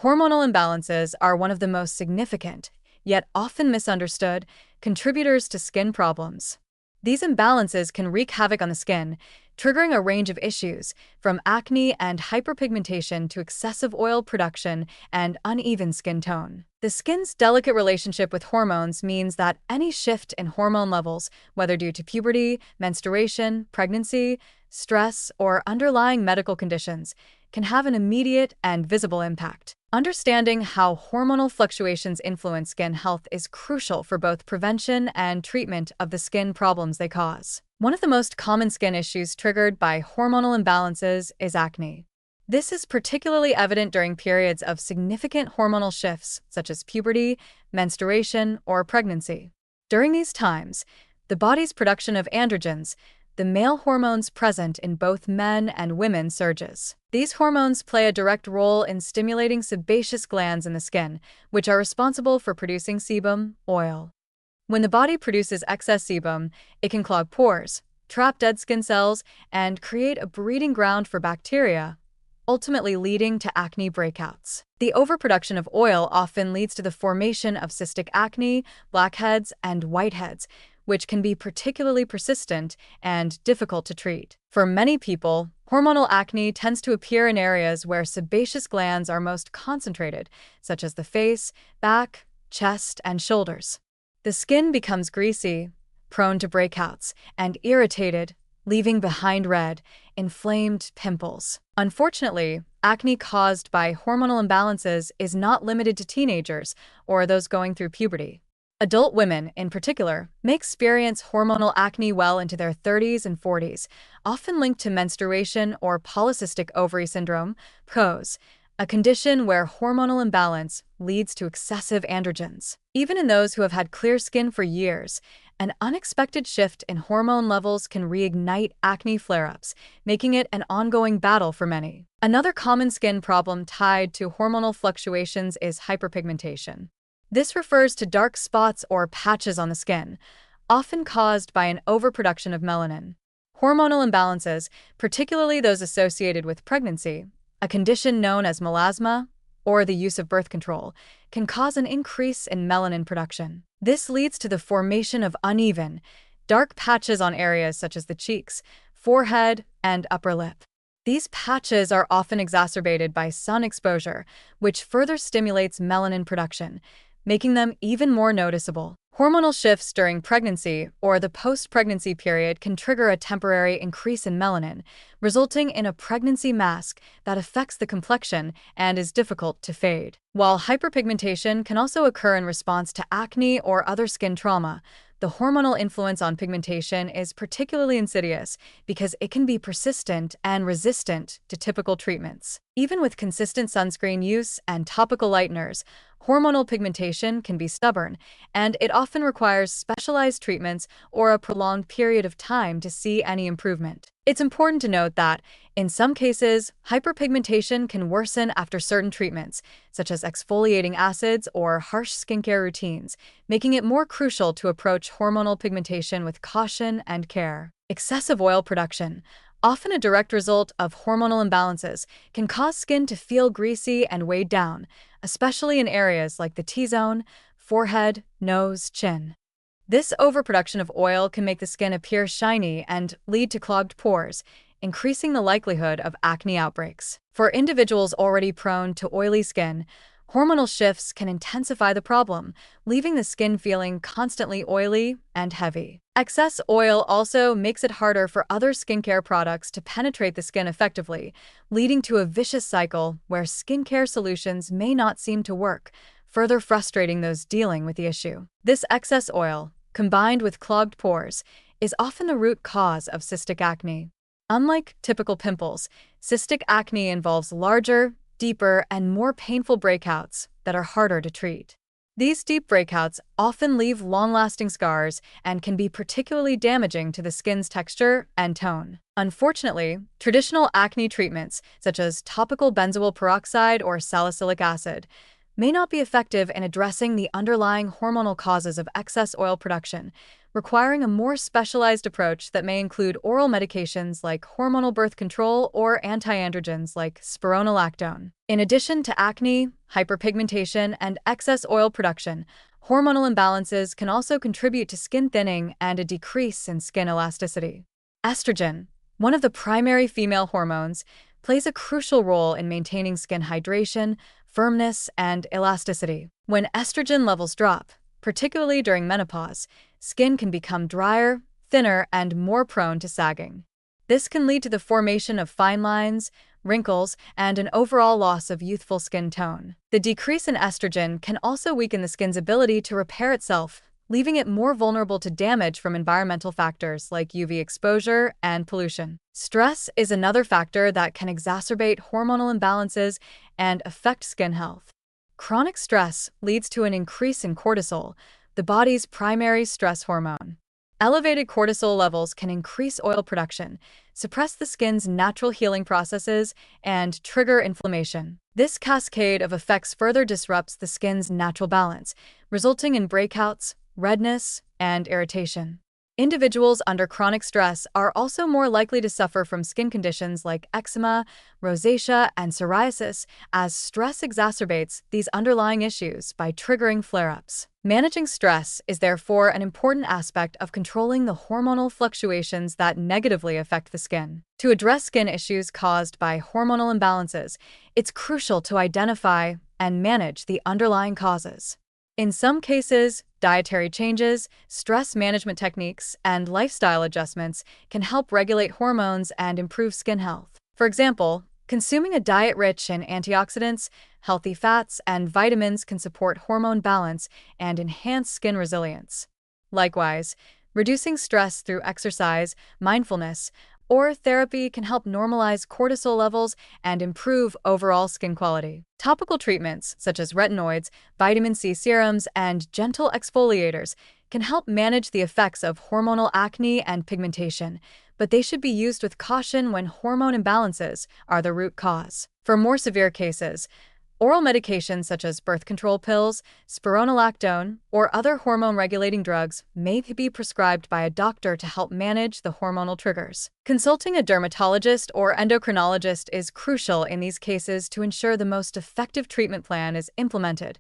Hormonal imbalances are one of the most significant, yet often misunderstood, contributors to skin problems. These imbalances can wreak havoc on the skin, triggering a range of issues, from acne and hyperpigmentation to excessive oil production and uneven skin tone. The skin's delicate relationship with hormones means that any shift in hormone levels, whether due to puberty, menstruation, pregnancy, stress, or underlying medical conditions, can have an immediate and visible impact. Understanding how hormonal fluctuations influence skin health is crucial for both prevention and treatment of the skin problems they cause. One of the most common skin issues triggered by hormonal imbalances is acne. This is particularly evident during periods of significant hormonal shifts, such as puberty, menstruation, or pregnancy. During these times, the body's production of androgens, the male hormones present in both men and women, surges. These hormones play a direct role in stimulating sebaceous glands in the skin, which are responsible for producing sebum, oil. When the body produces excess sebum, it can clog pores, trap dead skin cells, and create a breeding ground for bacteria, ultimately leading to acne breakouts. The overproduction of oil often leads to the formation of cystic acne, blackheads, and whiteheads, which can be particularly persistent and difficult to treat. For many people, hormonal acne tends to appear in areas where sebaceous glands are most concentrated, such as the face, back, chest, and shoulders. The skin becomes greasy, prone to breakouts, and irritated, leaving behind red, inflamed pimples. Unfortunately, acne caused by hormonal imbalances is not limited to teenagers or those going through puberty. Adult women, in particular, may experience hormonal acne well into their 30s and 40s, often linked to menstruation or polycystic ovary syndrome, PCOS, a condition where hormonal imbalance leads to excessive androgens. Even in those who have had clear skin for years, an unexpected shift in hormone levels can reignite acne flare-ups, making it an ongoing battle for many. Another common skin problem tied to hormonal fluctuations is hyperpigmentation. This refers to dark spots or patches on the skin, often caused by an overproduction of melanin. Hormonal imbalances, particularly those associated with pregnancy, a condition known as melasma, or the use of birth control, can cause an increase in melanin production. This leads to the formation of uneven, dark patches on areas such as the cheeks, forehead, and upper lip. These patches are often exacerbated by sun exposure, which further stimulates melanin production, making them even more noticeable. Hormonal shifts during pregnancy or the post-pregnancy period can trigger a temporary increase in melanin, resulting in a pregnancy mask that affects the complexion and is difficult to fade. While hyperpigmentation can also occur in response to acne or other skin trauma, the hormonal influence on pigmentation is particularly insidious because it can be persistent and resistant to typical treatments. Even with consistent sunscreen use and topical lighteners, hormonal pigmentation can be stubborn, and it often requires specialized treatments or a prolonged period of time to see any improvement. It's important to note that, in some cases, hyperpigmentation can worsen after certain treatments, such as exfoliating acids or harsh skincare routines, making it more crucial to approach hormonal pigmentation with caution and care. Excessive oil production, often a direct result of hormonal imbalances, can cause skin to feel greasy and weighed down, especially in areas like the T-zone, forehead, nose, chin. This overproduction of oil can make the skin appear shiny and lead to clogged pores, increasing the likelihood of acne outbreaks. For individuals already prone to oily skin, hormonal shifts can intensify the problem, leaving the skin feeling constantly oily and heavy. Excess oil also makes it harder for other skincare products to penetrate the skin effectively, leading to a vicious cycle where skincare solutions may not seem to work, further frustrating those dealing with the issue. This excess oil, combined with clogged pores, is often the root cause of cystic acne. Unlike typical pimples, cystic acne involves larger, deeper, and more painful breakouts that are harder to treat. These deep breakouts often leave long-lasting scars and can be particularly damaging to the skin's texture and tone. Unfortunately, traditional acne treatments, such as topical benzoyl peroxide or salicylic acid, may not be effective in addressing the underlying hormonal causes of excess oil production, requiring a more specialized approach that may include oral medications like hormonal birth control or antiandrogens like spironolactone. In addition to acne, hyperpigmentation, and excess oil production, hormonal imbalances can also contribute to skin thinning and a decrease in skin elasticity. Estrogen, one of the primary female hormones, plays a crucial role in maintaining skin hydration, firmness, and elasticity. When estrogen levels drop, particularly during menopause, skin can become drier, thinner, and more prone to sagging. This can lead to the formation of fine lines, wrinkles, and an overall loss of youthful skin tone. The decrease in estrogen can also weaken the skin's ability to repair itself, leaving it more vulnerable to damage from environmental factors like UV exposure and pollution. Stress is another factor that can exacerbate hormonal imbalances and affect skin health. Chronic stress leads to an increase in cortisol, the body's primary stress hormone. Elevated cortisol levels can increase oil production, suppress the skin's natural healing processes, and trigger inflammation. This cascade of effects further disrupts the skin's natural balance, resulting in breakouts, redness, and irritation. Individuals under chronic stress are also more likely to suffer from skin conditions like eczema, rosacea, and psoriasis, as stress exacerbates these underlying issues by triggering flare-ups. Managing stress is therefore an important aspect of controlling the hormonal fluctuations that negatively affect the skin. To address skin issues caused by hormonal imbalances, it's crucial to identify and manage the underlying causes. In some cases, dietary changes, stress management techniques, and lifestyle adjustments can help regulate hormones and improve skin health. For example, consuming a diet rich in antioxidants, healthy fats, and vitamins can support hormone balance and enhance skin resilience. Likewise, reducing stress through exercise, mindfulness, or therapy can help normalize cortisol levels and improve overall skin quality. Topical treatments, such as retinoids, vitamin C serums, and gentle exfoliators, can help manage the effects of hormonal acne and pigmentation, but they should be used with caution when hormone imbalances are the root cause. For more severe cases, oral medications such as birth control pills, spironolactone, or other hormone-regulating drugs may be prescribed by a doctor to help manage the hormonal triggers. Consulting a dermatologist or endocrinologist is crucial in these cases to ensure the most effective treatment plan is implemented,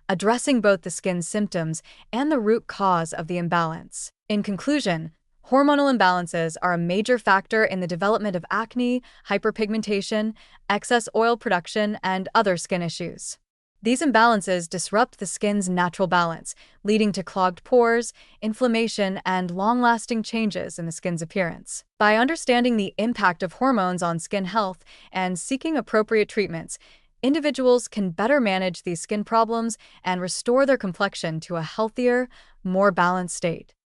addressing both the skin's symptoms and the root cause of the imbalance. In conclusion, hormonal imbalances are a major factor in the development of acne, hyperpigmentation, excess oil production, and other skin issues. These imbalances disrupt the skin's natural balance, leading to clogged pores, inflammation, and long-lasting changes in the skin's appearance. By understanding the impact of hormones on skin health and seeking appropriate treatments, individuals can better manage these skin problems and restore their complexion to a healthier, more balanced state.